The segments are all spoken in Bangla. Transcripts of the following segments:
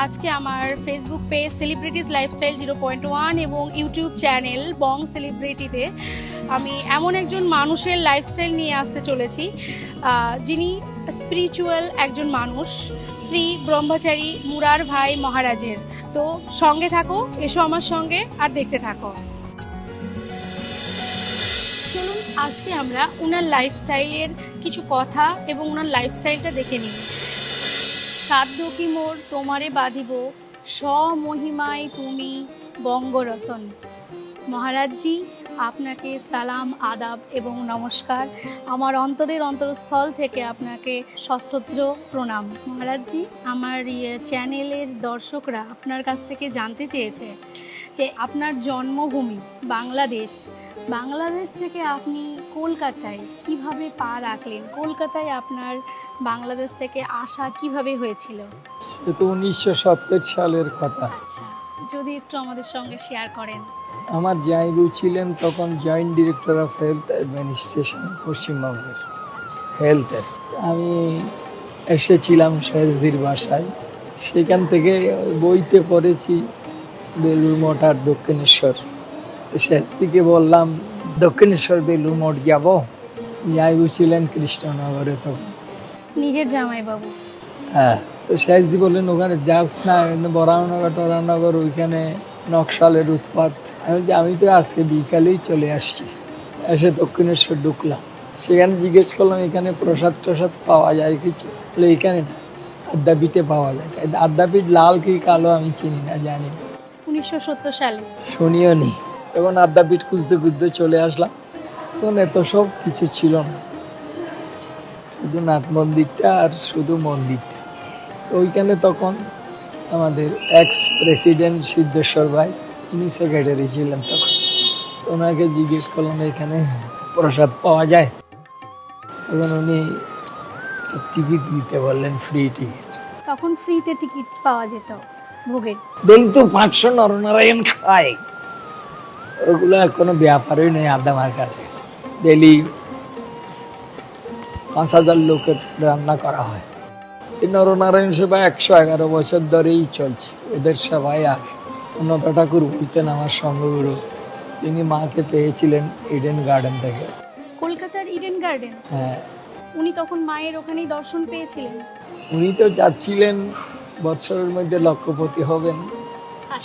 আজকে আমার ফেসবুক পেজ সেলিব্রিটিস লাইফস্টাইল 0.1 এবং ইউটিউব চ্যানেল বং সেলিব্রিটিতে আমি এমন একজন মানুষের লাইফস্টাইল নিয়ে আসতে চলেছি যিনি স্পিরিচুয়াল একজন মানুষ, শ্রী ব্রহ্মচারী মুরার ভাই মহারাজের। তো সঙ্গে থাকো, এসো আমার সঙ্গে আর দেখতে থাকো। চলুন আজকে আমরা ওনার লাইফস্টাইলের কিছু কথা এবং ওনার লাইফস্টাইলটা দেখে নিই। সাধ্য কি মোর তোমারে বাঁধিব, স্বমহিমায় তুমি বঙ্গরতন। মহারাজজি, আপনাকে সালাম, আদাব এবং নমস্কার। আমার অন্তরের অন্তরস্থল থেকে আপনাকে সশ্রদ্ধ প্রণাম। মহারাজজি, আমার চ্যানেলের দর্শকরা আপনার কাছ থেকে জানতে চেয়েছে যে আপনার জন্মভূমি বাংলাদেশ থেকে আপনি কলকাতায় কিভাবে পা রাখলেন, কলকাতায় আপনার বাংলাদেশ থেকে আসা কিভাবে হয়েছিল? সে তো 1970 সালের কথা। আচ্ছা, যদি একটু আমাদের সঙ্গে শেয়ার করেন। আমার জামাইবাবু ছিলেন তখন joint director of health administration পশ্চিমবঙ্গের হেলথের। আমি এসেছিলাম শেষদির বাসায়, সেখান থেকে বইতে পড়েছি বেলুড় মঠ আর দক্ষিণেশ্বর। শেষদিকে বললাম দক্ষিণেশ্বর বেলুড় মঠ যাব। জামাইবাবু ছিলেন কৃষ্ণনগরে তখন। নিজের জামাইবাবু? হ্যাঁ। তো শেষদি বললেন ওখানে যাস না, বরানগর টরানগর ওইখানে নকশালের উৎপাত। আমি তো আজকে বিকালেই চলে আসছি। এসে দক্ষিণেশ্বর ঢুকলাম, সেখানে জিজ্ঞেস করলাম এখানে প্রসাদ টসাদ পাওয়া যায় কিছু? বলে এখানে না, আদ্যাপীঠে পাওয়া যায়। আদ্যাপীঠ লাল কি কালো আমি চিনি না, জানি না। 1970 সালে শুনিও নি। তখন আদ্যাপীঠ খুঁজতে খুঁজতে চলে আসলাম। তখন এত সব কিছু ছিল না, শুধু নাট মন্দিরটা আর শুধু মন্দিরটা। ওইখানে তখন আমাদের এক্স প্রেসিডেন্ট সিদ্ধেশ্বর ভাই, উনি সেক্রেটারি ছিলেন তখন। ওনাকে জিজ্ঞেস করলাম এখানে প্রসাদ পাওয়া যায়? তখন উনি টিকিট দিতে বললেন, ফ্রি টিকিট। তখন ফ্রিতে টিকিট পাওয়া যেত ভোগের? ডেলি তো 500 নরনারায়ণ খায়, ওগুলো কোনো ব্যাপারই নেই আদামার কাছে। ডেলি 5000 লোকের রান্না করা হয়। এই নরনারায়ণ সেবা 111 বছর ধরেই চলছে, ওদের সেবাই আগে। অন্নদা ঠাকুর বলতেন আমার সঙ্গগুরু, তিনি মাকে পেয়েছিলেন ইডেন গার্ডেন থেকে। কলকাতার ইডেন গার্ডেন? হ্যাঁ। উনি তখন মায়ের ওখানেই দর্শন পেয়েছিলেন? উনি তো যাচ্ছিলেন বৎসরের মধ্যে লক্ষপতি হবেন,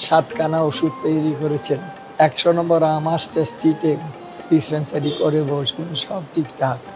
7খানা ওষুধ তৈরি করেছেন। 100 নম্বর আমাস্টার স্ট্রিটে ডিসপেন্সারি করে বসবেন, সব ঠিকঠাক।